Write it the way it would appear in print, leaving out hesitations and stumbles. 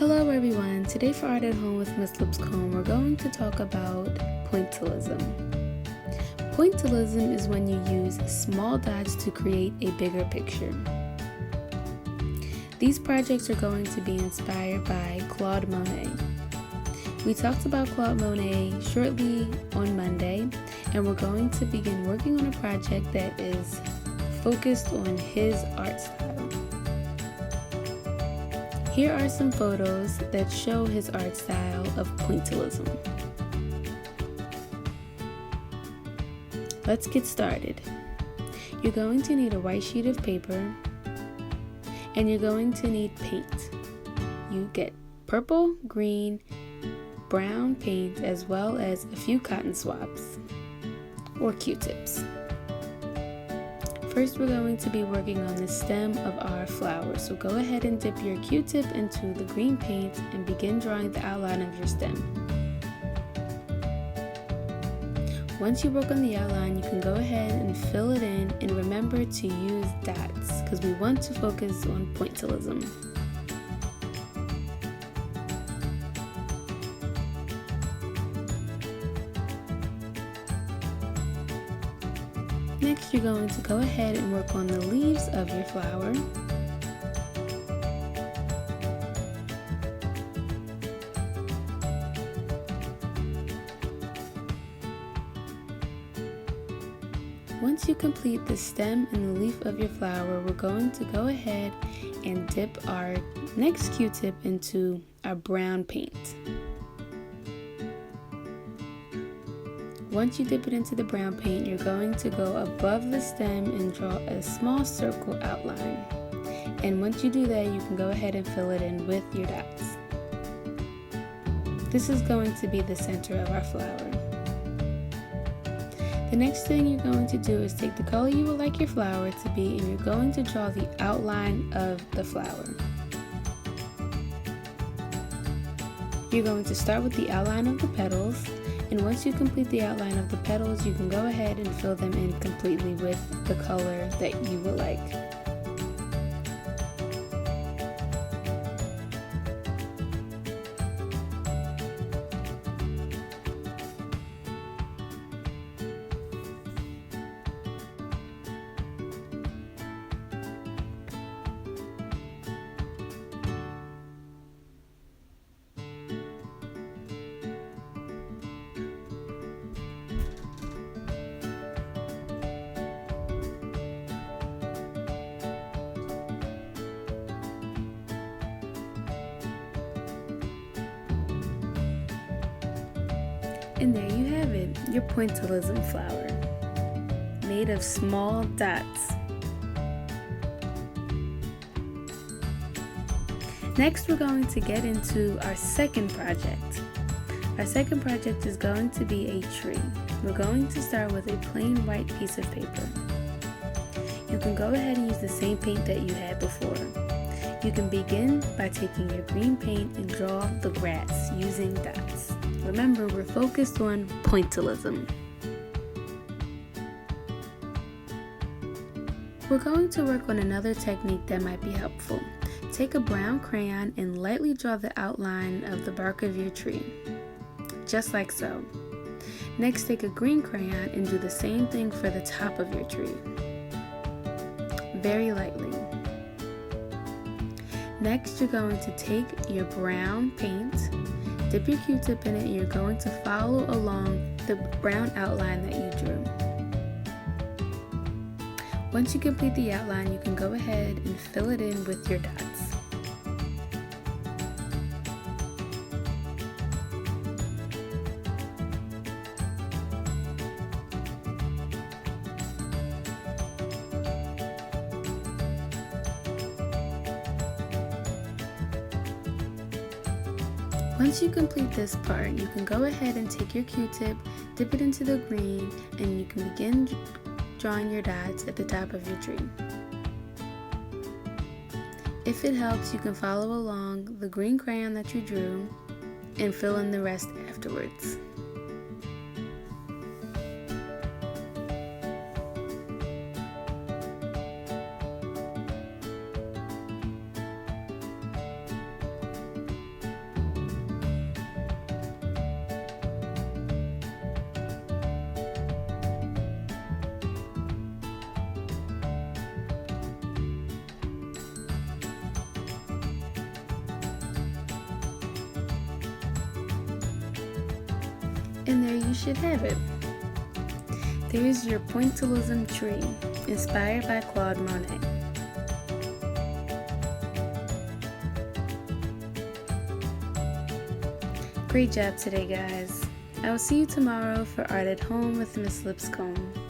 Hello everyone, today for Art at Home with Miss Lipscomb, we're going to talk about pointillism. Pointillism is when you use small dots to create a bigger picture. These projects are going to be inspired by Claude Monet. We talked about Claude Monet shortly on Monday, and we're going to begin working on a project that is focused on his art style. Here are some photos that show his art style of pointillism. Let's get started. You're going to need a white sheet of paper, and you're going to need paint. You get purple, green, brown paint, as well as a few cotton swabs or Q-tips. First, we're going to be working on the stem of our flower. So go ahead and dip your Q-tip into the green paint and begin drawing the outline of your stem. Once you work on the outline, you can go ahead and fill it in, and remember to use dots because we want to focus on pointillism. Next, you're going to go ahead and work on the leaves of your flower. Once you complete the stem and the leaf of your flower, we're going to go ahead and dip our next Q-tip into our brown paint. Once you dip it into the brown paint, you're going to go above the stem and draw a small circle outline. And once you do that, you can go ahead and fill it in with your dots. This is going to be the center of our flower. The next thing you're going to do is take the color you would like your flower to be, and you're going to draw the outline of the flower. You're going to start with the outline of the petals. And once you complete the outline of the petals, you can go ahead and fill them in completely with the color that you would like. And there you have it, your pointillism flower, made of small dots. Next, we're going to get into our second project. Our second project is going to be a tree. We're going to start with a plain white piece of paper. You can go ahead and use the same paint that you had before. You can begin by taking your green paint and draw the grass using dots. Remember, we're focused on pointillism. We're going to work on another technique that might be helpful. Take a brown crayon and lightly draw the outline of the bark of your tree, just like so. Next, take a green crayon and do the same thing for the top of your tree, very lightly. Next, you're going to take your brown paint, dip your Q-tip in it, and you're going to follow along the brown outline that you drew. Once you complete the outline, you can go ahead and fill it in with your dots. Once you complete this part, you can go ahead and take your Q-tip, dip it into the green, and you can begin drawing your dots at the top of your tree. If it helps, you can follow along the green crayon that you drew and fill in the rest afterwards. and there you should have it. There's your Pointillism tree, inspired by Claude Monet. Great job today, guys. I will see you tomorrow for Art at Home with Miss Lipscomb.